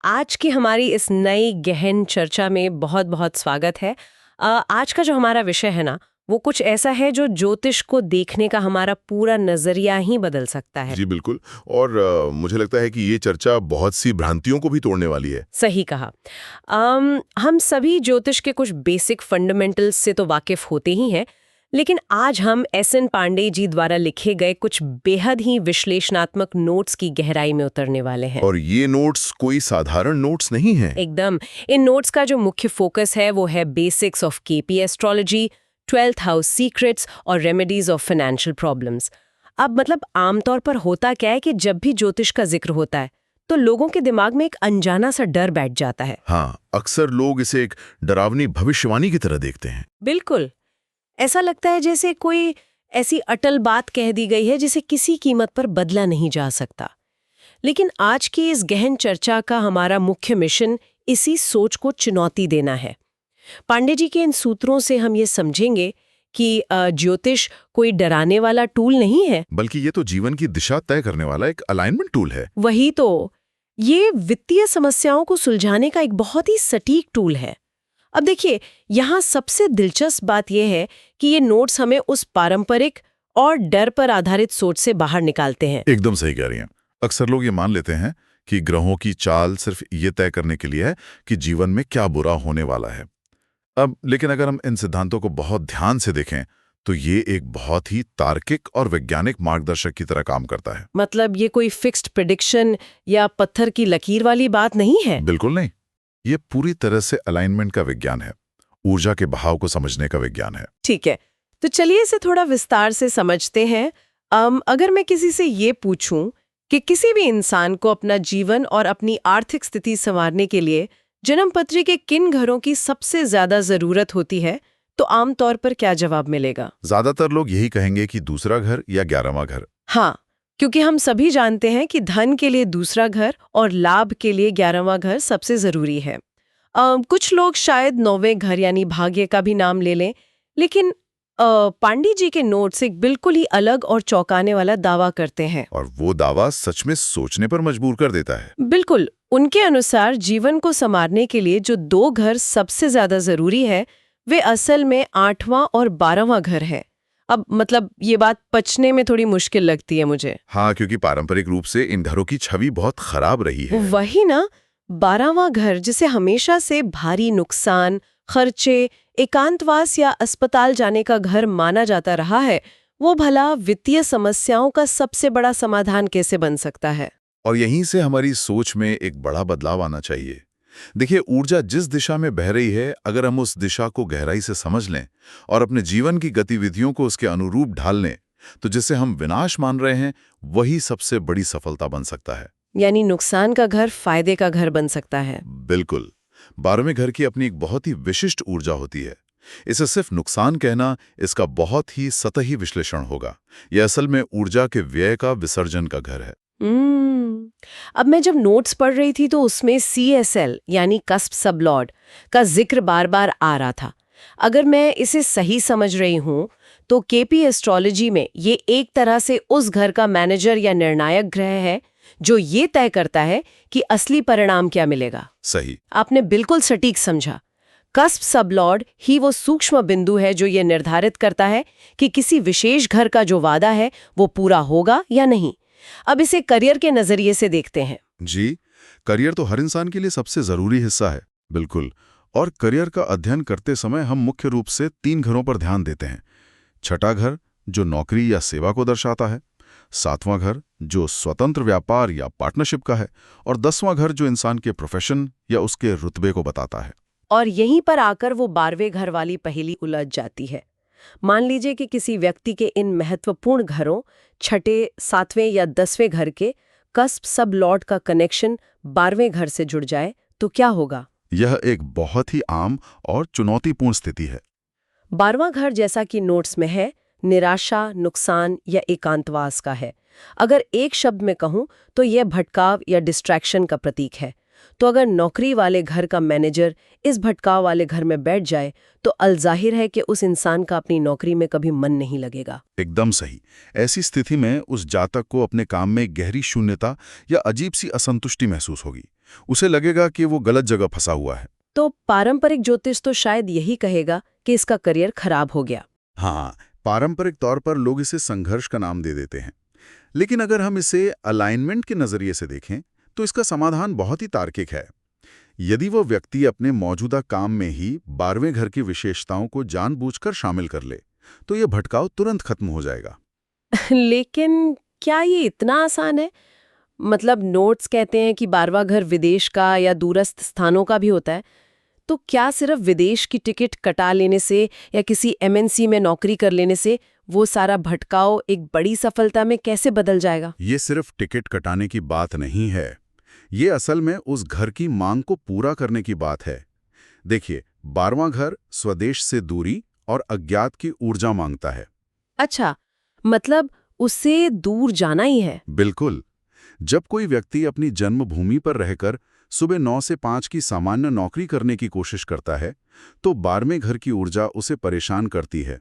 आज की हमारी इस नई गहन चर्चा में बहुत बहुत स्वागत है। आज का जो हमारा विषय है ना, वो कुछ ऐसा है जो ज्योतिष को देखने का हमारा पूरा नजरिया ही बदल सकता है। जी बिल्कुल। और मुझे लगता है कि ये चर्चा बहुत सी भ्रांतियों को भी तोड़ने वाली है। सही कहा। हम सभी ज्योतिष के कुछ बेसिक फंडामेंटल्स से तो वाकिफ होते ही हैं, लेकिन आज हम एस.एन. पांडे जी द्वारा लिखे गए कुछ बेहद ही विश्लेषणात्मक नोट्स की गहराई में उतरने वाले हैं। और ये नोट्स कोई साधारण नोट्स नहीं हैं। एकदम। इन नोट्स का जो मुख्य फोकस है वो है basics of KP astrology, 12th house secrets और रेमेडीज ऑफ फाइनेंशियल प्रॉब्लम्स। अब मतलब आमतौर पर होता क्या है कि जब भी ज्योतिष का जिक्र होता है तो लोगों के दिमाग में एक अनजाना सा डर बैठ जाता है। हाँ, अक्सर लोग इसे एक डरावनी भविष्यवाणी की तरह देखते हैं। बिल्कुल। ऐसा लगता है जैसे कोई ऐसी अटल बात कह दी गई है जिसे किसी कीमत पर बदला नहीं जा सकता। लेकिन आज की इस गहन चर्चा का हमारा मुख्य मिशन इसी सोच को चुनौती देना है। पांडे जी के इन सूत्रों से हम ये समझेंगे कि ज्योतिष कोई डराने वाला टूल नहीं है, बल्कि ये तो जीवन की दिशा तय करने वाला एक अलाइनमेंट टूल है। वही तो, ये वित्तीय समस्याओं को सुलझाने का एक बहुत ही सटीक टूल है। अब देखिए, यहाँ सबसे दिलचस्प बात यह है कि ये नोट्स हमें उस पारंपरिक और डर पर आधारित सोच से बाहर निकालते हैं। एकदम सही कह रही हैं। अक्सर लोग ये मान लेते हैं कि ग्रहों की चाल सिर्फ ये तय करने के लिए है कि जीवन में क्या बुरा होने वाला है। अब लेकिन अगर हम इन सिद्धांतों को बहुत ध्यान से देखें तो ये एक बहुत ही तार्किक और वैज्ञानिक मार्गदर्शक की तरह काम करता है। मतलब ये कोई फिक्स्ड प्रेडिक्शन या पत्थर की लकीर वाली बात नहीं है। बिल्कुल नहीं। ये पूरी तरह से अलाइनमेंट का विज्ञान है, ऊर्जा के बहाव को समझने का विज्ञान है। ठीक है, तो चलिए इसे थोड़ा विस्तार से समझते हैं। अगर मैं किसी से ये पूछूं कि किसी भी इंसान को अपना जीवन और अपनी आर्थिक स्थिति संवारने के लिए जन्मपत्री के किन घरों की सबसे ज्यादा जरूरत होती है, तो आमतौर पर क्या जवाब मिलेगा? ज्यादातर लोग यही कहेंगे कि दूसरा घर या 11वां घर। हाँ, क्योंकि हम सभी जानते हैं कि धन के लिए दूसरा घर और लाभ के लिए 11वां घर सबसे जरूरी है। कुछ लोग शायद 9वें घर यानी भाग्य का भी नाम ले लें, लेकिन पांडे जी के नोट्स एक बिल्कुल ही अलग और चौंकाने वाला दावा करते हैं। और वो दावा सच में सोचने पर मजबूर कर देता है। बिल्कुल। उनके अनुसार जीवन को संवारने के लिए जो 2 घर सबसे ज्यादा जरूरी है, वे असल में 8वां और 12वां घर है। अब मतलब ये बात पचने में थोड़ी मुश्किल लगती है मुझे। हाँ, क्योंकि पारंपरिक रूप से इन घरों की छवि बहुत खराब रही है। वही ना, 12वां घर जिसे हमेशा से भारी नुकसान, खर्चे, एकांतवास या अस्पताल जाने का घर माना जाता रहा है, वो भला वित्तीय समस्याओं का सबसे बड़ा समाधान कैसे बन सकता है? और यहीं से हमारी सोच में एक बड़ा बदलाव आना चाहिए। देखिए, ऊर्जा जिस दिशा में बह रही है, अगर हम उस दिशा को गहराई से समझ लें और अपने जीवन की गतिविधियों को उसके अनुरूप ढाल लें, तो जिसे हम विनाश मान रहे हैं वही सबसे बड़ी सफलता बन सकता है। यानी नुकसान का घर फायदे का घर बन सकता है। बिल्कुल। 12वें घर की अपनी एक बहुत ही विशिष्ट ऊर्जा होती है। इसे सिर्फ नुकसान कहना इसका बहुत ही सतही विश्लेषण होगा। यह असल में ऊर्जा के व्यय का विसर्जन का घर है। अब मैं जब नोट्स पढ़ रही थी तो उसमें CSL यानी कस्प सबलॉर्ड का जिक्र बार बार आ रहा था। अगर मैं इसे सही समझ रही हूँ तो केपी एस्ट्रोलॉजी में ये एक तरह से उस घर का मैनेजर या निर्णायक ग्रह है जो ये तय करता है कि असली परिणाम क्या मिलेगा। सही। आपने बिल्कुल सटीक समझा। कस्प सबलॉर्ड ही वो सूक्ष्म बिंदु है जो ये निर्धारित करता है कि किसी विशेष घर का जो वादा है वो पूरा होगा या नहीं। अब इसे करियर के नजरिए से देखते हैं। जी, करियर तो हर इंसान के लिए सबसे जरूरी हिस्सा है। बिल्कुल। और करियर का अध्ययन करते समय हम मुख्य रूप से 3 घरों पर ध्यान देते हैं। 6ठा घर जो नौकरी या सेवा को दर्शाता है, 7वां घर जो स्वतंत्र व्यापार या पार्टनरशिप का है, और 10वां घर जो इंसान के प्रोफेशन या उसके रुतबे को बताता है। और यहीं पर आकर वो 12वें घर वाली पहेली उलझ जाती है। मान लीजिए कि किसी व्यक्ति के इन महत्वपूर्ण घरों 6ठे, 7वें या 10वें घर के कस्प सब लॉर्ड का कनेक्शन 12वें घर से जुड़ जाए तो क्या होगा? यह एक बहुत ही आम और चुनौतीपूर्ण स्थिति है। 12वां घर जैसा कि नोट्स में है, निराशा, नुकसान या एकांतवास का है। अगर एक शब्द में कहूं तो यह भटकाव या डिस्ट्रैक्शन का प्रतीक है। तो अगर नौकरी वाले घर का मैनेजर इस भटकाव वाले घर में बैठ जाए तो अलजाहिर है कि उस इंसान का अपनी नौकरी में कभी मन नहीं लगेगा। एकदम सही। ऐसी स्थिति में उस जातक को अपने काम में गहरी शून्यता या अजीब सी असंतुष्टि महसूस होगी। उसे लगेगा कि वो गलत जगह फंसा हुआ है। तो पारंपरिक ज्योतिष तो शायद यही कहेगा कि इसका करियर खराब हो गया। हाँ, पारंपरिक तौर पर लोग इसे संघर्ष का नाम दे देते हैं। लेकिन अगर हम इसे अलाइनमेंट के नजरिए से देखें तो इसका समाधान बहुत ही तार्किक है। यदि वो व्यक्ति अपने मौजूदा काम में ही 12वें घर की विशेषताओं को जानबूझकर शामिल कर ले तो ये भटकाव तुरंत खत्म हो जाएगा। लेकिन क्या ये इतना आसान है? मतलब नोट्स कहते हैं कि 12वां घर विदेश का या दूरस्थ स्थानों का भी होता है। तो क्या सिर्फ विदेश की टिकट कटा लेने से या किसी एमएनसी में नौकरी कर लेने से वो सारा भटकाव एक बड़ी सफलता में कैसे बदल जाएगा? ये सिर्फ टिकट कटाने की बात नहीं है। ये असल में उस घर की मांग को पूरा करने की बात है। देखिए, 12वां घर स्वदेश से दूरी और अज्ञात की ऊर्जा मांगता है। अच्छा, मतलब उससे दूर जाना ही है। बिल्कुल। जब कोई व्यक्ति अपनी जन्मभूमि पर रहकर सुबह 9 से 5 की सामान्य नौकरी करने की कोशिश करता है तो 12वें घर की ऊर्जा उसे परेशान करती है,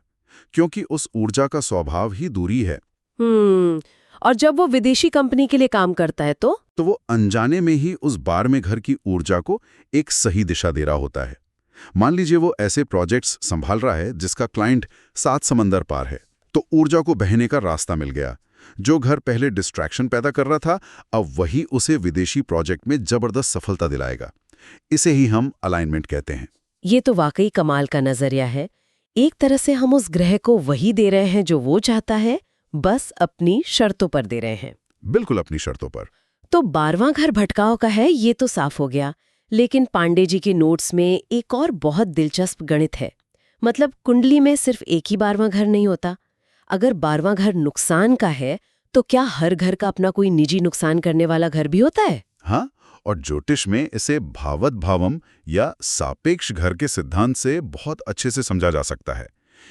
क्योंकि उस ऊर्जा का स्वभाव ही दूरी है। और जब वो विदेशी कंपनी के लिए काम करता है तो वो अनजाने में ही उस 12वें घर की ऊर्जा को एक सही दिशा दे रहा होता है। मान लीजिए वो ऐसे प्रोजेक्ट्स संभाल रहा है जिसका क्लाइंट 7 समंदर पार है, तो ऊर्जा को बहने का रास्ता मिल गया। जो घर पहले डिस्ट्रैक्शन पैदा कर रहा था, अब वही उसे विदेशी प्रोजेक्ट में जबरदस्त सफलता दिलाएगा। इसे ही हम अलाइनमेंट कहते हैं। ये तो वाकई कमाल का नजरिया है। एक तरह से हम उस ग्रह को वही दे रहे हैं जो वो चाहता है, बस अपनी शर्तों पर दे रहे हैं। बिल्कुल अपनी शर्तों पर। तो 12वां घर भटकाव का है, ये तो साफ हो गया। लेकिन पांडे जी के नोट्स में एक और बहुत दिलचस्प गणित है। मतलब कुंडली में सिर्फ एक ही 12वां घर नहीं होता। अगर 12वां घर नुकसान का है तो क्या हर घर का अपना कोई निजी नुकसान करने वाला घर भी होता है? हाँ, और ज्योतिष में इसे भावत भावम या सापेक्ष घर के सिद्धांत से बहुत अच्छे से समझा जा सकता है।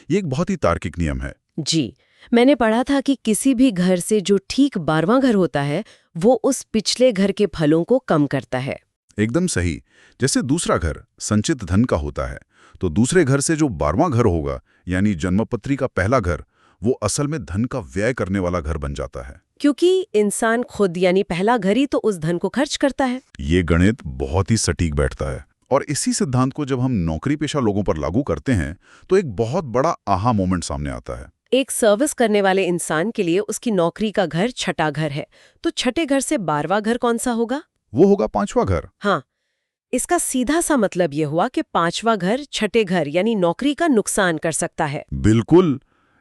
ये एक बहुत ही तार्किक नियम है। जी, मैंने पढ़ा था कि किसी भी घर से जो ठीक 12वां घर होता है वो उस पिछले घर के फलों को कम करता है। एकदम सही। जैसे दूसरा घर संचित धन का होता है, तो दूसरे घर से जो 12वां घर होगा, यानी जन्मपत्री का पहला घर, वो असल में धन का व्यय करने वाला घर बन जाता है। क्योंकि इंसान खुद यानी पहला घर ही तो उस धन को खर्च करता है। ये गणित बहुत ही सटीक बैठता है। और इसी सिद्धांत को जब हम नौकरी पेशा लोगों पर लागू करते हैं तो एक बहुत बड़ा आहा मोमेंट सामने आता है। एक सर्विस करने वाले इंसान के लिए उसकी नौकरी का घर छठा घर है, तो छठे घर से 12वां घर कौन सा होगा? वो होगा 5वां घर। हाँ, इसका सीधा सा मतलब ये हुआ कि 5वां घर छठे घर यानी नौकरी का नुकसान कर सकता है। बिल्कुल।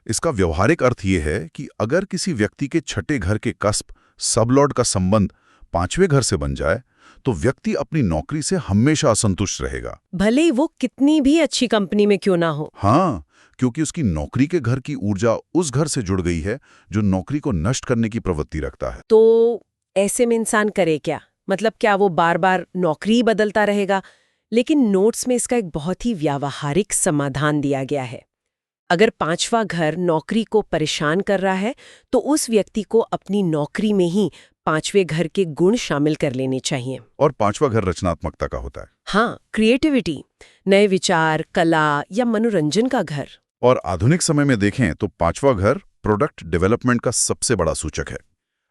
इसका व्यवहारिक अर्थ ये है कि अगर किसी व्यक्ति के छठे घर के कस्प सबलॉर्ड का संबंध 5वें घर से बन जाए तो व्यक्ति अपनी नौकरी से हमेशा असंतुष्ट रहेगा, भले ही वो कितनी भी अच्छी कंपनी में क्यों ना हो। हाँ, क्योंकि उसकी नौकरी के घर की ऊर्जा उस घर से जुड़ गई है जो नौकरी को नष्ट करने की प्रवृत्ति रखता है। तो ऐसे में इंसान करे क्या? मतलब क्या वो बार बार नौकरी बदलता रहेगा? लेकिन नोट्स में इसका एक बहुत ही व्यावहारिक समाधान दिया गया है। अगर 5वां घर नौकरी को परेशान कर रहा है तो उस व्यक्ति को अपनी नौकरी में ही 5वें घर के गुण शामिल कर लेने चाहिए। और 5वां घर रचनात्मकता का होता है। हाँ, क्रिएटिविटी, नए विचार, कला या मनोरंजन का घर। और आधुनिक समय में देखें तो 5वां घर प्रोडक्ट डेवलपमेंट का सबसे बड़ा सूचक है।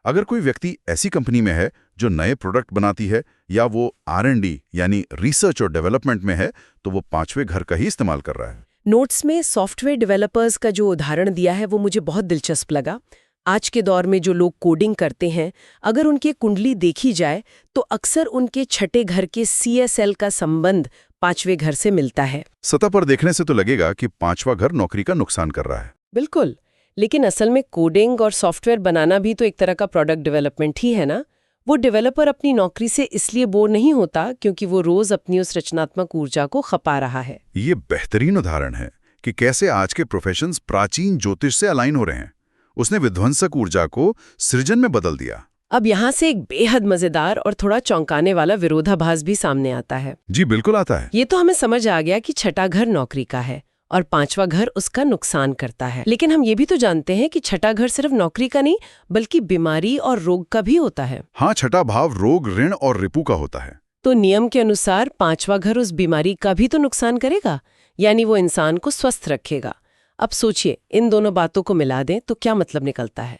अगर कोई व्यक्ति ऐसी कंपनी में है जो नए प्रोडक्ट बनाती है या वो R&D यानी रिसर्च और डेवलपमेंट में है तो वो 5वें घर का ही इस्तेमाल कर रहा है। नोट्स में सॉफ्टवेयर डेवलपर्स का जो उदाहरण दिया है वो मुझे बहुत दिलचस्प लगा। आज के दौर में जो लोग कोडिंग करते हैं, अगर उनकी कुंडली देखी जाए तो अक्सर उनके छठे घर के CSL का संबंध 5वें घर से मिलता है। सतह पर देखने से तो लगेगा कि 5वां घर नौकरी का नुकसान कर रहा है। बिल्कुल, लेकिन असल में कोडिंग और सॉफ्टवेयर बनाना भी तो एक तरह का प्रोडक्ट डेवलपमेंट ही है ना। वो डेवलपर अपनी नौकरी से इसलिए बोर नहीं होता क्योंकि वो रोज अपनी उस रचनात्मक ऊर्जा को खपा रहा है। ये बेहतरीन उदाहरण है कि कैसे आज के प्रोफेशंस प्राचीन ज्योतिष से अलाइन हो रहे हैं। उसने विध्वंसक ऊर्जा को सृजन में बदल दिया। अब यहाँ से एक बेहद मजेदार और थोड़ा चौंकाने वाला विरोधाभास भी सामने आता है। जी बिल्कुल आता है। ये तो हमें समझ आ गया कि छठा घर नौकरी का है और 5वां घर उसका नुकसान करता है, लेकिन हम ये भी तो जानते हैं कि छठा घर सिर्फ नौकरी का नहीं बल्कि बीमारी और रोग का भी होता है। हाँ, छठा भाव रोग, ऋण और रिपु का होता है। तो नियम के अनुसार 5वां घर उस बीमारी का भी तो नुकसान करेगा, यानी वो इंसान को स्वस्थ रखेगा। अब सोचिए, इन दोनों बातों को मिला दें तो क्या मतलब निकलता है।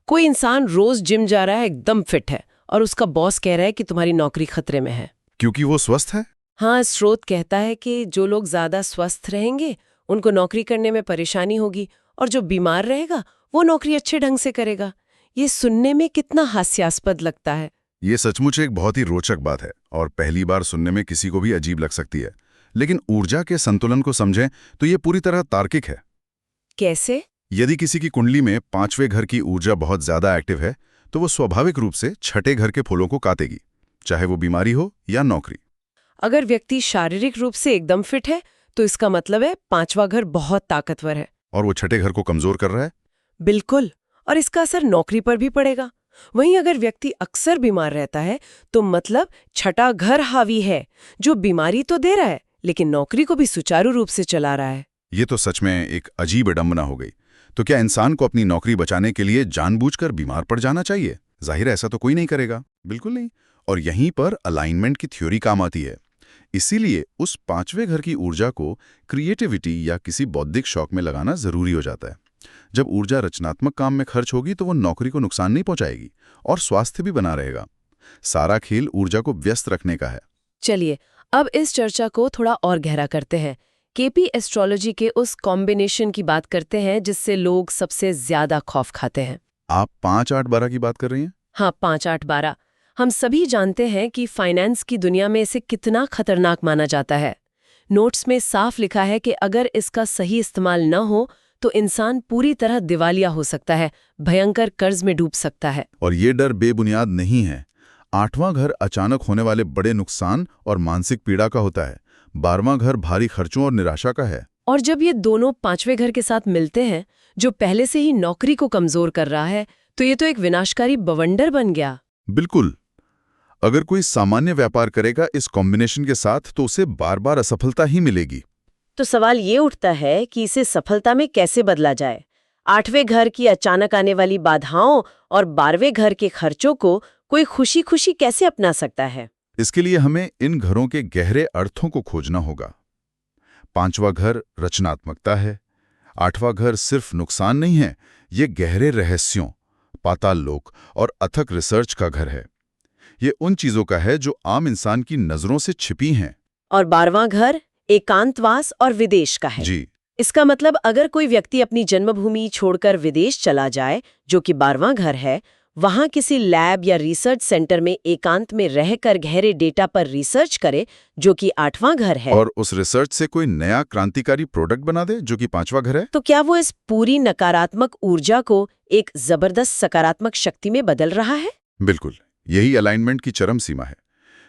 कोई इंसान रोज जिम जा रहा है, एकदम फिट है, और उसका बॉस कह रहा है कि तुम्हारी नौकरी खतरे में है। क्योंकि वो स्वस्थ है। हाँ, स्रोत कहता है कि जो लोग ज्यादा स्वस्थ रहेंगे उनको नौकरी करने में परेशानी होगी, और जो बीमार रहेगा वो नौकरी अच्छे ढंग से करेगा। ये सुनने में कितना हास्यास्पद लगता है। ये सचमुच एक बहुत ही रोचक बात है और पहली बार सुनने में किसी को भी अजीब लग सकती है, लेकिन ऊर्जा के संतुलन को समझें तो ये पूरी तरह तार्किक है। कैसे? यदि किसी की कुंडली में 5वें घर की ऊर्जा बहुत ज्यादा एक्टिव है तो वो स्वाभाविक रूप से छठे घर के फूलों को काटेगी, चाहे वो बीमारी हो या नौकरी। अगर व्यक्ति शारीरिक रूप से एकदम फिट है तो इसका मतलब है 5वां घर बहुत ताकतवर है। और वो छठे घर को कमजोर कर रहा है। बिल्कुल, और इसका असर नौकरी पर भी पड़ेगा। वहीं अगर व्यक्ति अक्सर बीमार रहता है तो मतलब छठा घर हावी है, जो बीमारी तो दे रहा है लेकिन नौकरी को भी सुचारू रूप से चला रहा है। ये तो सच में एक अजीब विडंबना हो गई। तो क्या इंसान को अपनी नौकरी बचाने के लिए जानबूझकर बीमार पड़ जाना चाहिए? जाहिर है ऐसा तो कोई नहीं करेगा, बिल्कुल नहीं। और यहीं पर अलाइनमेंट की थ्योरी काम आती है। इसीलिए उस 5वें घर की ऊर्जा को क्रिएटिविटी या किसी बौद्धिक शौक में लगाना जरूरी हो जाता है। जब ऊर्जा रचनात्मक काम में खर्च होगी तो वो नौकरी को नुकसान नहीं पहुंचाएगी और स्वास्थ्य भी बना रहेगा। सारा खेल ऊर्जा को व्यस्त रखने का है। चलिए अब इस चर्चा को थोड़ा और गहरा करते हैं। केपी एस्ट्रोलॉजी के उस कॉम्बिनेशन की बात करते हैं जिससे लोग सबसे ज्यादा खौफ खाते हैं। आप 5-8-12 की बात कर रही हैं? हाँ, 5-8-12। हम सभी जानते हैं कि फाइनेंस की दुनिया में इसे कितना खतरनाक माना जाता है। नोट्स में साफ लिखा है कि अगर इसका सही इस्तेमाल न हो तो इंसान पूरी तरह दिवालिया हो सकता है, भयंकर कर्ज में डूब सकता है। और ये डर बेबुनियाद नहीं है। 8वां घर अचानक होने वाले बड़े नुकसान और मानसिक पीड़ा का होता है। 12वां घर भारी खर्चों और निराशा का है। और जब ये दोनों 5वें घर के साथ मिलते हैं, जो पहले से ही नौकरी को कमजोर कर रहा है, तो ये तो एक विनाशकारी बवंडर बन गया। बिल्कुल। अगर कोई सामान्य व्यापार करेगा इस कॉम्बिनेशन के साथ तो उसे बार बार असफलता ही मिलेगी। तो सवाल ये उठता है कि इसे सफलता में कैसे बदला जाए। 8वें घर की अचानक आने वाली बाधाओं और 12वें घर के खर्चों को कोई खुशी खुशी कैसे अपना सकता है? इसके लिए हमें इन घरों के गहरे अर्थों को खोजना होगा। 5वां घर रचनात्मकता है। 8वां घर सिर्फ नुकसान नहीं है, ये गहरे रहस्यों, पाताल लोक और अथक रिसर्च का घर है। ये उन चीजों का है जो आम इंसान की नजरों से छिपी हैं। और 12वां घर एकांतवास और विदेश का है। जी। इसका मतलब अगर कोई व्यक्ति अपनी जन्मभूमि छोड़कर विदेश चला जाए, जो कि 12वां घर है, वहां किसी लैब या रिसर्च सेंटर में एकांत में रहकर गहरे डेटा पर रिसर्च करे, जो कि 8वां घर है, और उस रिसर्च से कोई नया क्रांतिकारी प्रोडक्ट बना दे, जो कि 5वां घर है, तो क्या वो इस पूरी नकारात्मक ऊर्जा को एक जबरदस्त सकारात्मक शक्ति में बदल रहा है? बिल्कुल। यही अलाइनमेंट की चरम सीमा है।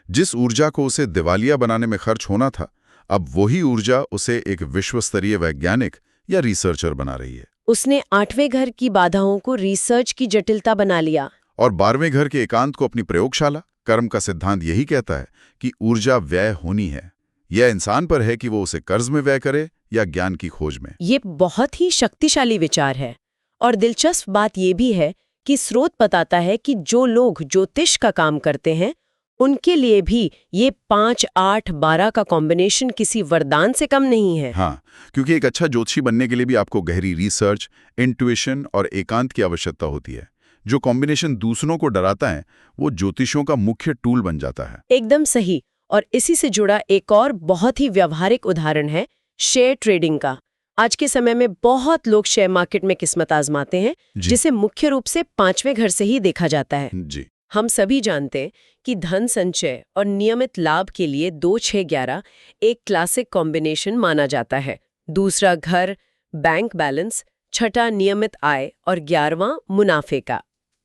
जिस ऊर्जा को उसे दिवालिया बनाने में खर्च होना था, अब वही ऊर्जा उसे एक विश्वस्तरीय वैज्ञानिक या रिसर्चर बना रही है। उसने 8वें घर की बाधाओं को रिसर्च की जटिलता बना लिया। और 12वें घर के एकांत को अपनी प्रयोगशाला। कर्म का सिद्धांत यही कहता है कि ऊर्जा व्यय होनी है। यह इंसान पर है कि वो उसे कर्ज में व्यय करे या ज्ञान की खोज में। ये बहुत ही शक्तिशाली विचार है। और दिलचस्प बात यह भी है कि स्रोत बताता है कि जो लोग ज्योतिष का काम करते हैं उनके लिए भी ये 5-8-12 का कॉम्बिनेशन किसी वरदान से कम नहीं है। हाँ, क्योंकि एक अच्छा ज्योतिषी बनने के लिए भी आपको गहरी रिसर्च, इंट्यूशन और एकांत की आवश्यकता होती है। जो कॉम्बिनेशन दूसरों को डराता है वो ज्योतिषियों का मुख्य टूल बन जाता है। एकदम सही। और इसी से जुड़ा एक और बहुत ही व्यावहारिक उदाहरण है शेयर ट्रेडिंग का। आज के समय में बहुत लोग शेयर मार्केट में किस्मत आजमाते हैं, जिसे मुख्य रूप से 5वें घर से ही देखा जाता है। जी। हम सभी जानते हैं कि धन संचय और नियमित लाभ के लिए 2-6-11 एक क्लासिक कॉम्बिनेशन माना जाता है। दूसरा घर बैंक बैलेंस, छठा नियमित आय और 11वां मुनाफे का।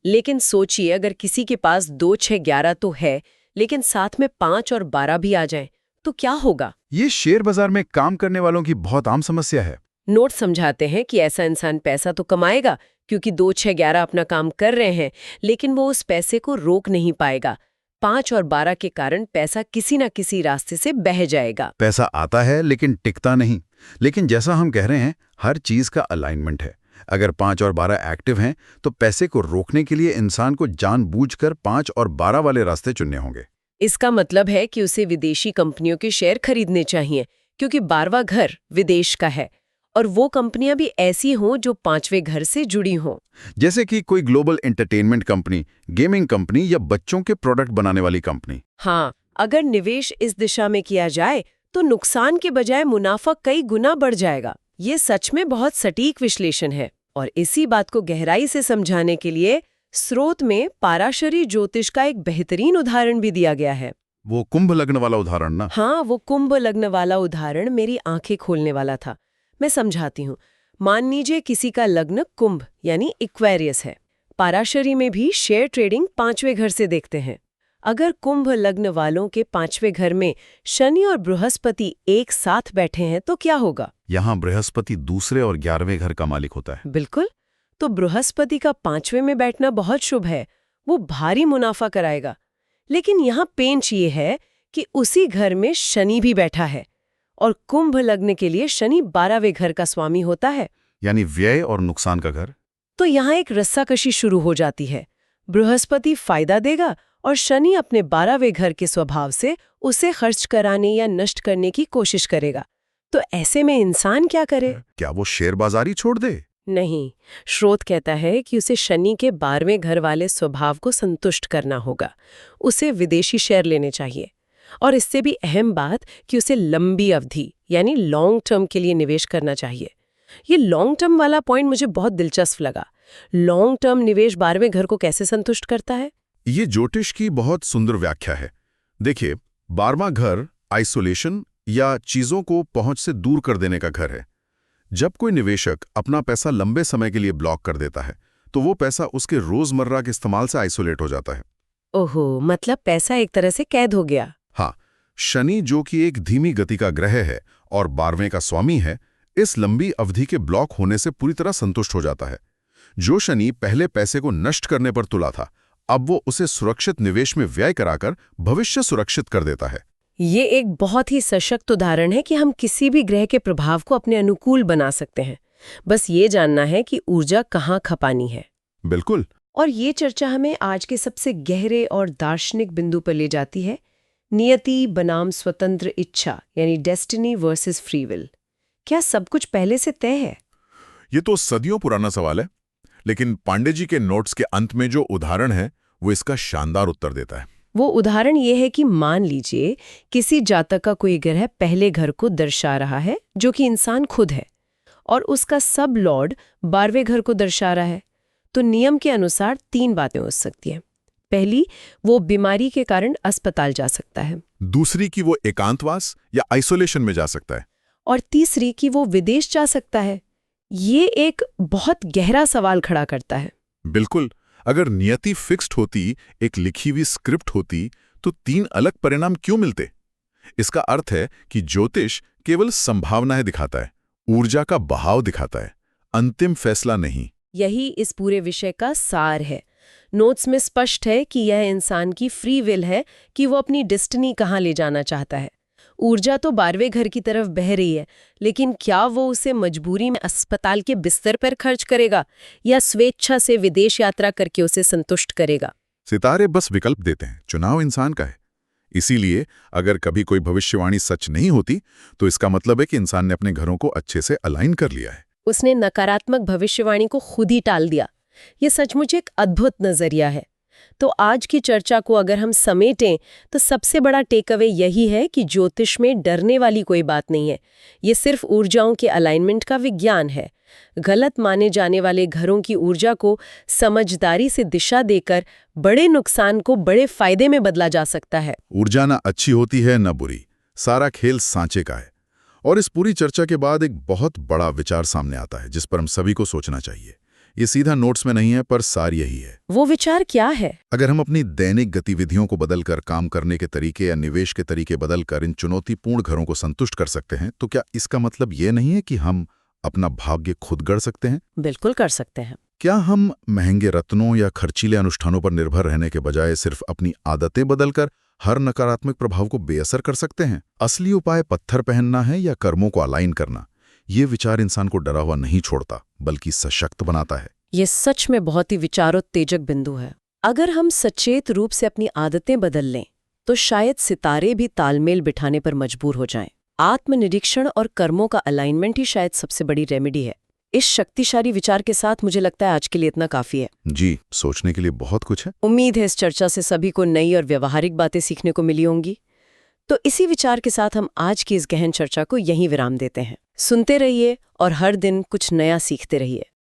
लेकिन सोचिए, अगर किसी के पास 2-6-11 तो है लेकिन साथ में 5 और 12 भी आ जाएं, तो क्या होगा? ये शेयर बाजार में काम करने वालों की बहुत आम समस्या है। नोट समझाते हैं कि ऐसा इंसान पैसा तो कमाएगा क्योंकि 2-6-11 अपना काम कर रहे हैं, लेकिन वो उस पैसे को रोक नहीं पाएगा। 5 और 12 के कारण पैसा किसी न किसी रास्ते से बह जाएगा। पैसा आता है लेकिन टिकता नहीं। लेकिन जैसा हम कह रहे हैं, हर चीज का अलाइनमेंट है। अगर 5 और 12 एक्टिव हैं तो पैसे को रोकने के लिए इंसान को जानबूझकर 5 और 12 वाले रास्ते चुनने होंगे। इसका मतलब है कि उसे विदेशी कंपनियों के शेयर खरीदने चाहिए क्योंकि 12वां घर विदेश का है और वो कंपनियां भी ऐसी हों जो पांचवें घर से जुड़ी हों। जैसे कि कोई global entertainment company, gaming company या बच्चों के प्रोडक्ट बनाने वाली कंपनी। हाँ, अगर निवेश इस दिशा में किया जाए तो नुकसान के बजाय मुनाफा कई गुना बढ़ जाएगा। ये सच में बहुत सटीक विश्लेषण है और इसी बात को गहराई से समझाने के लिए स्रोत में पाराशरी ज्योतिष का एक बेहतरीन उदाहरण भी दिया गया है। वो कुंभ लग्न वाला उदाहरण ना? हाँ, वो कुंभ लग्न वाला उदाहरण मेरी आंखें खोलने वाला था। मैं समझाती हूँ। मान लीजिए किसी का लग्न कुंभ यानी इक्वेरियस है। पाराशरी में भी शेयर ट्रेडिंग पांचवें घर से देखते हैं। अगर कुंभ लग्न वालों के पांचवें घर में शनि और बृहस्पति एक साथ बैठे हैं तो क्या होगा? यहाँ बृहस्पति दूसरे और 11वें घर का मालिक होता है। बिल्कुल। तो बृहस्पति का पांचवें में बैठना बहुत शुभ है, वो भारी मुनाफा कराएगा। लेकिन यहाँ पेंच ये है कि उसी घर में शनि भी बैठा है और कुंभ लग्न के लिए शनि 12वें घर का स्वामी होता है, यानी व्यय और नुकसान का घर। तो यहाँ एक रस्साकशी शुरू हो जाती है। बृहस्पति फायदा देगा और शनि अपने 12वें घर के स्वभाव से उसे खर्च कराने या नष्ट करने की कोशिश करेगा। तो ऐसे में इंसान क्या करे? क्या वो शेयर बाजारी छोड़ दे? नहीं, स्रोत कहता है कि उसे शनि के 12वें घर वाले स्वभाव को संतुष्ट करना होगा। उसे विदेशी शेयर लेने चाहिए और इससे भी अहम बात कि उसे लंबी अवधि यानी लॉन्ग टर्म के लिए निवेश करना चाहिए। ये लॉन्ग टर्म वाला पॉइंट मुझे बहुत दिलचस्प लगा। लॉन्ग टर्म निवेश 12वें घर को कैसे संतुष्ट करता है? ये ज्योतिष की बहुत सुंदर व्याख्या है। देखिए, 12वां घर आइसोलेशन या चीजों को पहुंच से दूर कर देने का घर है। जब कोई निवेशक अपना पैसा लंबे समय के लिए ब्लॉक कर देता है तो वो पैसा उसके रोजमर्रा के इस्तेमाल से आइसोलेट हो जाता है। ओहो, मतलब पैसा एक तरह से कैद हो गया। हाँ, शनि जो कि एक धीमी गति का ग्रह है और 12वें का स्वामी है, इस लंबी अवधि के ब्लॉक होने से पूरी तरह संतुष्ट हो जाता है। जो शनि पहले पैसे को नष्ट करने पर तुला था, अब वो उसे सुरक्षित निवेश में व्यय कराकर भविष्य सुरक्षित कर देता है। ये एक बहुत ही सशक्त उदाहरण है कि हम किसी भी ग्रह के प्रभाव को अपने अनुकूल बना सकते हैं। बस ये जानना है कि ऊर्जा कहाँ खपानी है। बिल्कुल। और ये चर्चा हमें आज के सबसे गहरे और दार्शनिक बिंदु पर ले जाती है, नियति बनाम स्वतंत्र इच्छा यानी डेस्टिनी वर्सेस फ्री विल। क्या सब कुछ पहले से तय है? ये तो सदियों पुराना सवाल है, लेकिन पांडे जी के नोट्स के अंत में जो उदाहरण है वो इसका शानदार उत्तर देता है। वो उदाहरण ये है कि मान लीजिए किसी जातक का कोई ग्रह पहले घर को दर्शा रहा है जो कि इंसान खुद है, और उसका सब लॉर्ड 12वें घर को दर्शा रहा है। तो नियम के अनुसार 3 बातें हो सकती हैं। पहली, वो बीमारी के कारण अस्पताल जा सकता है। दूसरी कि वो एकांतवास या आइसोलेशन में जा सकता है। और तीसरी कि वो विदेश जा सकता है। ये एक बहुत गहरा सवाल खड़ा करता है। बिल्कुल। अगर नियति फिक्स्ड होती, एक लिखी हुई स्क्रिप्ट होती, तो 3 अलग परिणाम क्यों मिलते? इसका अर्थ है कि ज्योतिष केवल संभावनाएं दिखाता है, ऊर्जा का बहाव दिखाता है, अंतिम फैसला नहीं। यही इस पूरे विषय का सार है। नोट्स में स्पष्ट है कि यह इंसान की फ्री विल है कि वो अपनी डेस्टिनी कहाँ ले जाना चाहता है। ऊर्जा तो 12वें घर की तरफ बह रही है, लेकिन क्या वो उसे मजबूरी में अस्पताल के बिस्तर पर खर्च करेगा या स्वेच्छा से विदेश यात्रा करके उसे संतुष्ट करेगा? सितारे बस विकल्प देते हैं, चुनाव इंसान का है। इसीलिए अगर कभी कोई भविष्यवाणी सच नहीं होती तो इसका मतलब है कि इंसान ने अपने घरों को अच्छे से अलाइन कर लिया है। उसने नकारात्मक भविष्यवाणी को खुद ही टाल दिया। ये सचमुच एक अद्भुत नजरिया है। तो आज की चर्चा को अगर हम समेटें तो सबसे बड़ा टेक अवे यही है कि ज्योतिष में डरने वाली कोई बात नहीं है। ये सिर्फ ऊर्जाओं के अलाइनमेंट का विज्ञान है। गलत माने जाने वाले घरों की ऊर्जा को समझदारी से दिशा देकर बड़े नुकसान को बड़े फायदे में बदला जा सकता है। ऊर्जा ना अच्छी होती है न बुरी, सारा खेल सांचे का है। और इस पूरी चर्चा के बाद एक बहुत बड़ा विचार सामने आता है जिस पर हम सभी को सोचना चाहिए। ये सीधा नोट्स में नहीं है, पर सार यही है। वो विचार क्या है? अगर हम अपनी दैनिक गतिविधियों को बदलकर, काम करने के तरीके या निवेश के तरीके बदलकर इन चुनौतीपूर्ण घरों को संतुष्ट कर सकते हैं, तो क्या इसका मतलब ये नहीं है कि हम अपना भाग्य खुद गढ़ सकते हैं? बिल्कुल कर सकते हैं। क्या हम महंगे रत्नों या खर्चीले अनुष्ठानों पर निर्भर रहने के बजाय सिर्फ अपनी आदतें बदलकर हर नकारात्मक प्रभाव को बेअसर कर सकते हैं? असली उपाय पत्थर पहनना है या कर्मों को अलाइन करना? ये विचार इंसान को डरा हुआ नहीं छोड़ता, बल्कि सशक्त बनाता है। ये सच में बहुत ही विचारोत्तेजक बिंदु है। अगर हम सचेत रूप से अपनी आदतें बदल लें तो शायद सितारे भी तालमेल बिठाने पर मजबूर हो जाएं। आत्मनिरीक्षण और कर्मों का अलाइनमेंट ही शायद सबसे बड़ी रेमेडी है। इस शक्तिशाली विचार के साथ मुझे लगता है आज के लिए इतना काफी है। जी, सोचने के लिए बहुत कुछ है। उम्मीद है इस चर्चा से सभी को नई और व्यवहारिक बातें सीखने को मिली होंगी। तो इसी विचार के साथ हम आज की इस गहन चर्चा को यहीं विराम देते हैं। सुनते रहिए और हर दिन कुछ नया सीखते रहिए।